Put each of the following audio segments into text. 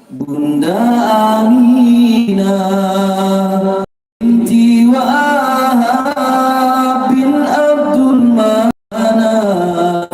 Bunda Aminah binti Wahab bin Abdul Manaf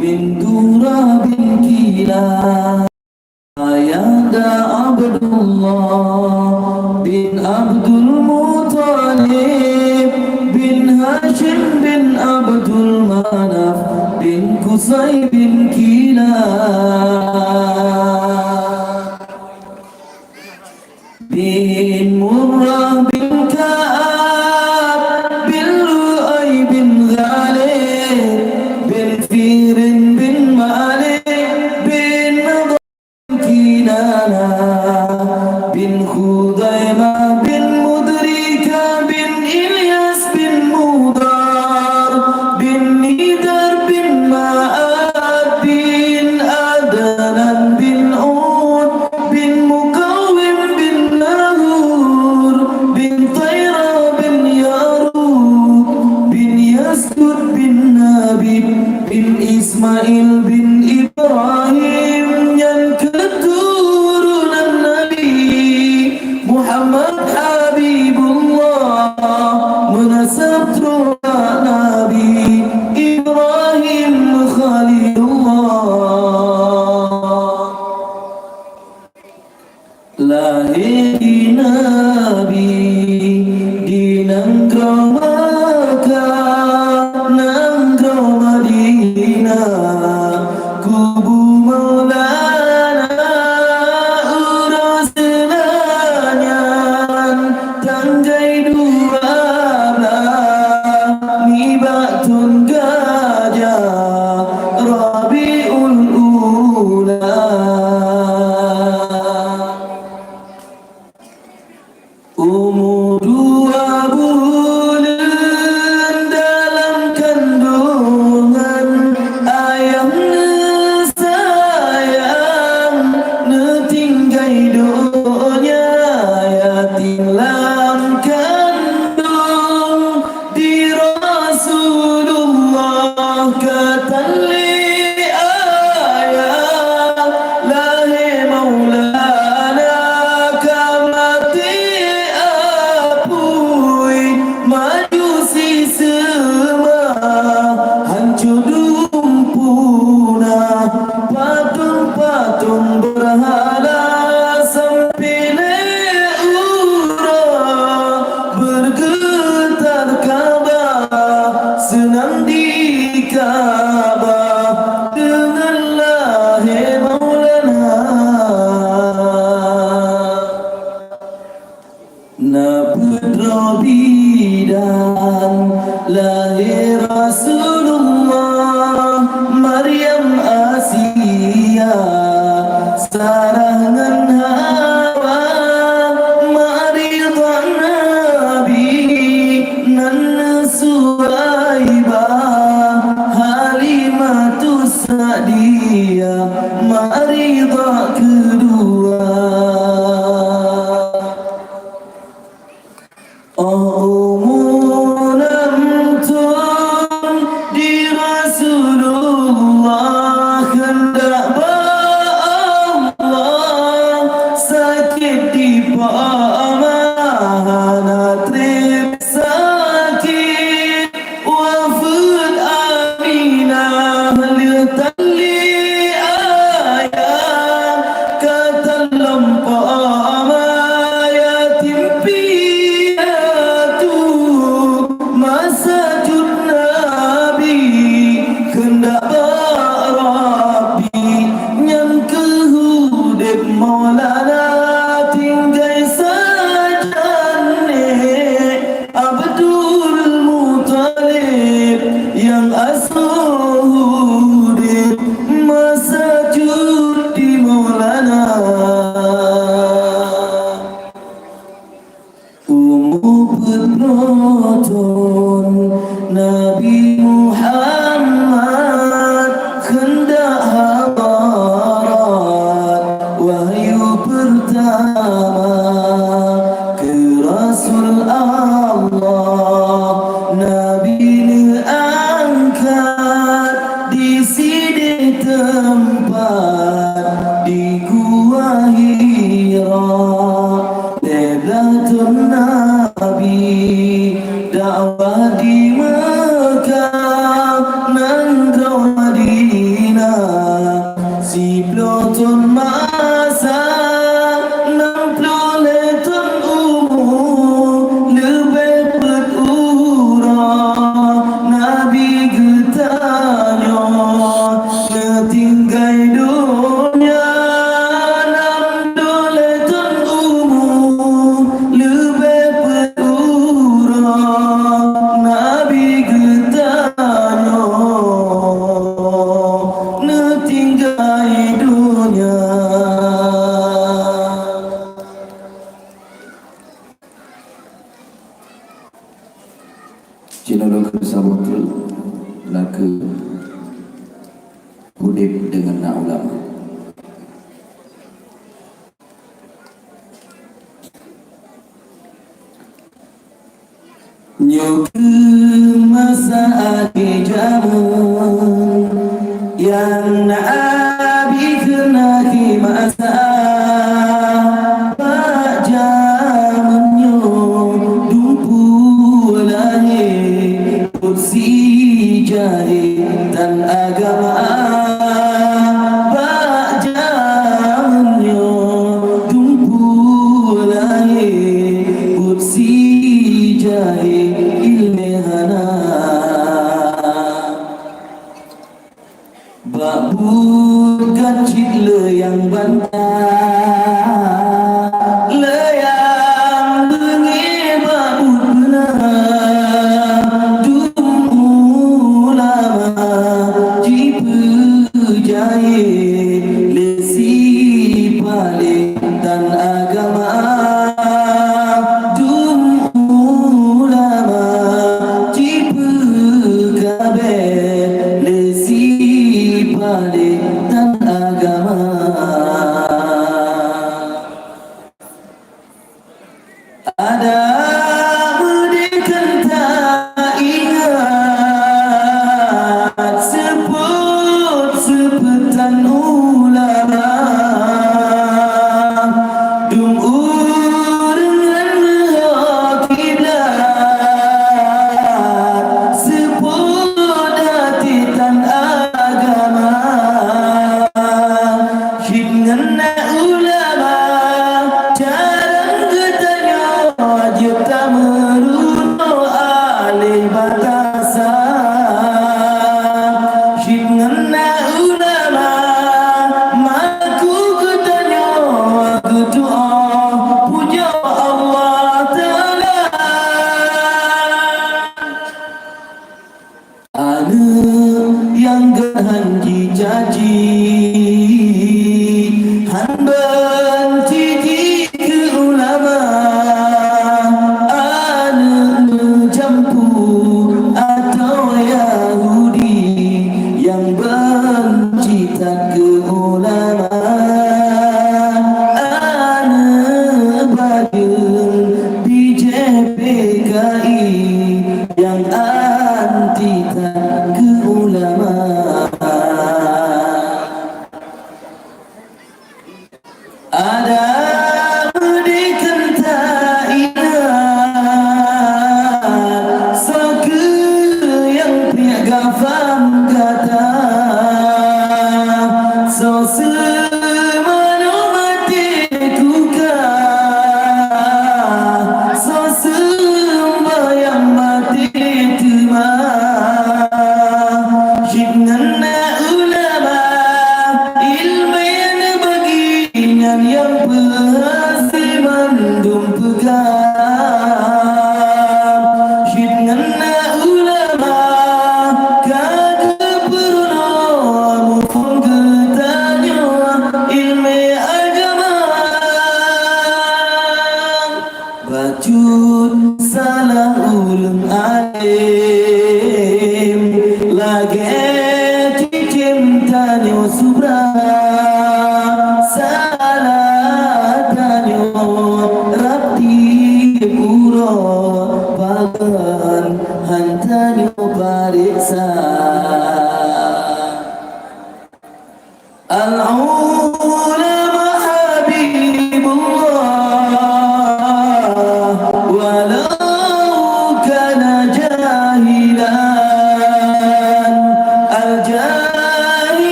bin Durah bin Kilab, Ayanda Abdullah bin Abdul Muttalib bin Hashim bin Abdul Manaf bin Qusay bin Kilab bin Murrah bin Ka'ab bin Lu'ay bin Ghalib bin Firin bin Malik bin Nadar bin Kinana bin Khudaimah bin Mudrika bin Ilyas bin Mudar bin Nidar bin Ma'ad bin Adnan bin Ud bin Mukawim bin Nahur bin Tayra bin Yarub bin Yaskud bin Nabi bin Ismail bin Ibrahim yang keturunan Nabi Muhammad Habibullah menasab turun Nabi Ibrahim Khalilullah. Lahir di Nabi di Nanggau Makkah, Nanggau Madinah, kubu Maulana urus senanyan tanggai 12 mibatun gajah Rabiul Ula. Umur 2 bulan dalam kandungan, ayahnya sayang netinggai dunia, yatim lam kandung di Rasulullah kata li ayah lahir Maulana kamati majusi semua hancur lumpuhna, patung-patung berhala sampai leura bergetar Ka'bah, senang di Ka'bah dengan lahir Maulana. Nabudra bidan lahir Rasulullah, Maryam Asia sarangan Hawa, Maridah Nabi nan Suhaibah, Halimatus Sa'diyah Maridah kedua. Umurantun di Rasulullah hendak Allah sakit di pamana trip sakit wafud Aminah letali ayah kata lempam yatim masajud Nabi hendak barabi yang kehudib Maulana tinggai sajane Abdul Muttalib yang asuhudib masajud di Maulana. Penonton Nabi Muhammad hendak habarat wahyu 10 masa 60 tahun umur lebih berurang Nabi getanya ngetinggai dunia 60 tahun umur lebih berurang Nabi getanya ngetinggai dunia. Cina ke sabutul laka hudib dengan nak ulama. Nyuku masa adi jamun yang Nabi kena masa Pak jamunnya dumpu lahir kursi jahit dan agama Pak jamunnya dumpu lahir kursi jahit ilmihana Babur kacik le yang bantah le yang bengi babur benar dum ulama jipu jahit lesi paling dan agama dum ulama jipu kabeh lesi paling dan agama ada berdekan tak ingat sebut-sebutan ulama dum dengan kiblat sebut hati dan agama hingga ulama jarang ketanya juta meruno alih batasan hingga ulama maku ketanya aku doa puja Allah Ta'ala ada yang ganji janji hanban titi ke ulama ana menjampu atau Yahudi yang benci tak ke ulama ana bagian BJPKI yang anti tak ke ulama ada berdekan tak ingat saka yang piaga faham kata so semana mati kuka so sembayang mati tuma hingga ulama ilmu yang bagian yang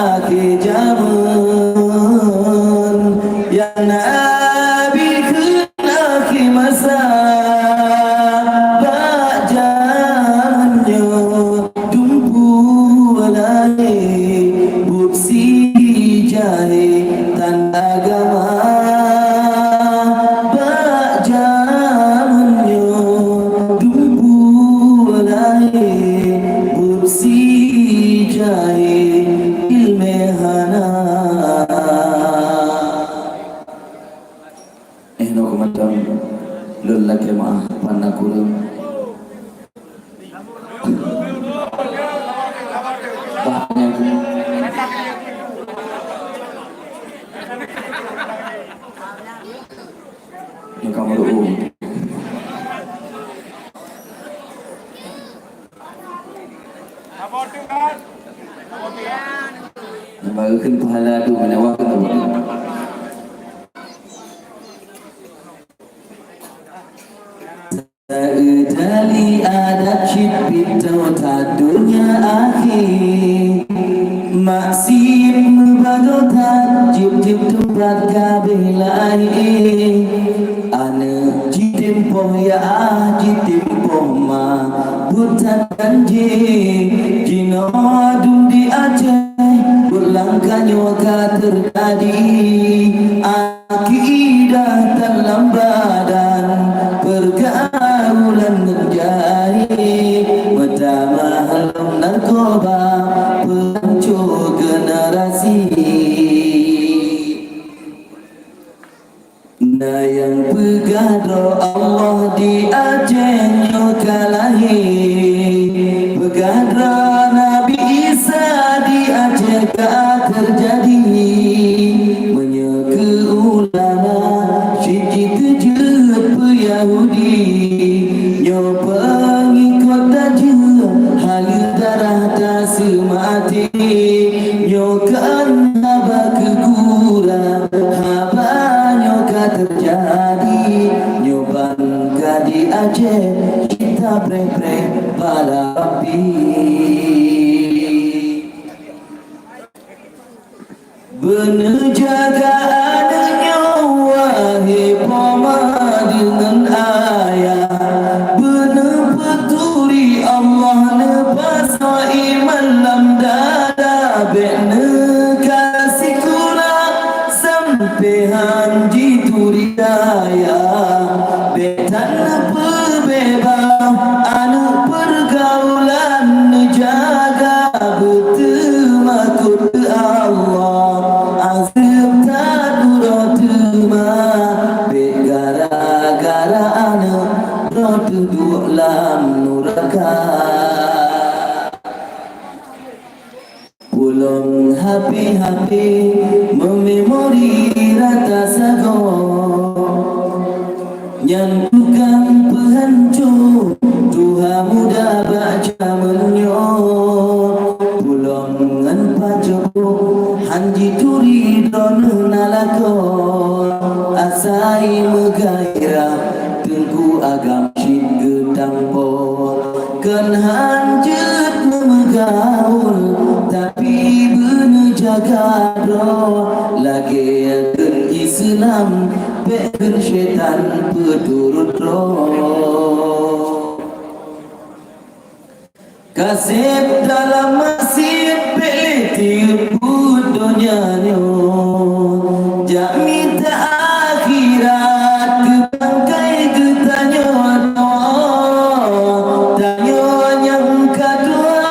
akhir zaman Ya Nabi ke akhir masa Bak zamannya Dumpu walai Buksi jahit tanda agama Bak zamannya Dumpu walai Buksi jahit ilmehana no kumatam lelaki maaf panakulam yang kamu doa Bagikan pahala tu menawarkan tu Dari ada cipta tak dunia akhir Maksib membagotan jip-jip tempat kabeh lain Ana jitempoh ya jitempoh ma Butan kanji Jino adum di Aceh Berlangkahnya ka terjadi Akidah dalam badan Pergaulan menjadi Mata mahlum narkoba Pencur generasi Nah yang pegadro Allah di Aceh nyokalahi Pegadro Nabi Isa di Aceh ka terjadi Menyeke ulama Syijik kejut Yahudi Nyo pengikut daja Halu darah tak semati Nyo kan haba kegura Haba nyo ka terjadi Nyo bangga di Aceh Kita prek-prek pada api Bener jaga adanya wahai pama dengan ayah Bener peturi Allah lepas iman lam dada Bener kasih kurang sampai hanji turi daya Betan perbebas anak pergaulan jaga betul makut Allah Azim tak duratuma Begara-gara anak Berduduk lam nuraka Pulang hapi-hapi Mememori rata sago Yang bukan penghancur Tuhan muda baca menyok Pulang ngan pajok Hanji turi drone nalako Asai megairah Tengku agam cip gedang po Kan hanjut memegaul Tapi bener jaga roh Lagi ken Islam Beken syaitan berturut roh Kasih dalam masjid Beli tipu dunia nyo Jak minta akhirat Kebangkai ketanyo Tanyo yang kedua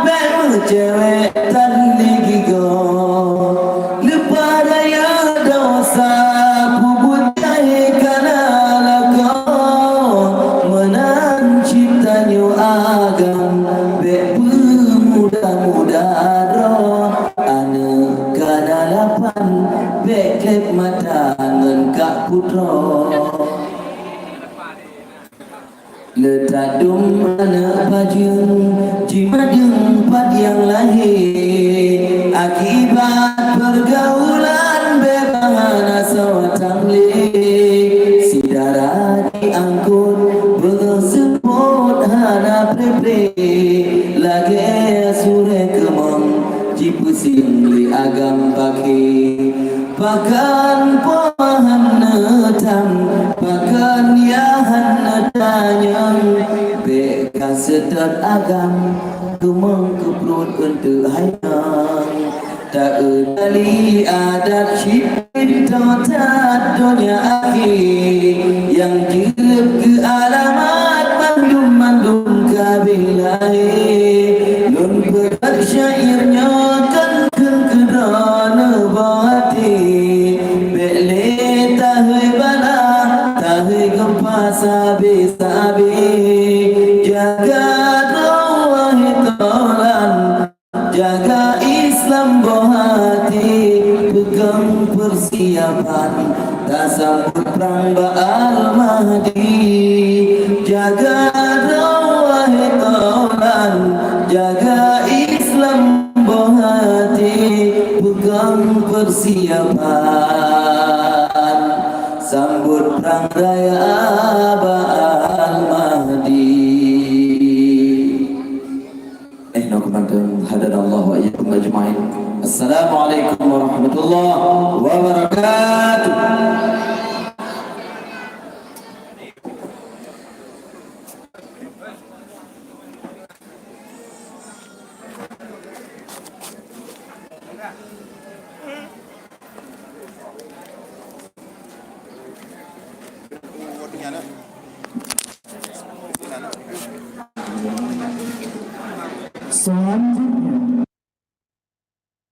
Bel cewek tan lagi go Lepas daya dosa Bubut jahit kana lako Menang ciptanyo agam Bek pemuda-muda roh Ana kana lapan Bek klep mata ngengkak putro Letak dum anak pajung Jimat yang pad yang lahir Akibat pergaulan Bebahana sawatang leh Si darah diangkut Berseput hana pre-pre Lagi sure kemang Jipu bising li agam baki pakan pohan netam pakan yahan netanyang bekas sedot agam kumang keprut untuk hayang tak udali adat syipin totat dunia akhir yang jirep ke alamat mandum kabilai nun berat syairnya kan kedana bati bele tahui bala tahui gempa sabi jaga doa hitolan jaga Islam bohati pegang persiapan tak sambut perang Ba'al Mahdi jaga doa hitolan jaga Islam bohati pegang persiapan sambut perang raya Ba'al Mahdi. Hadanallahu wa iyyakum ajma'in. Assalamualaikum warahmatullahi wabarakatuh. Son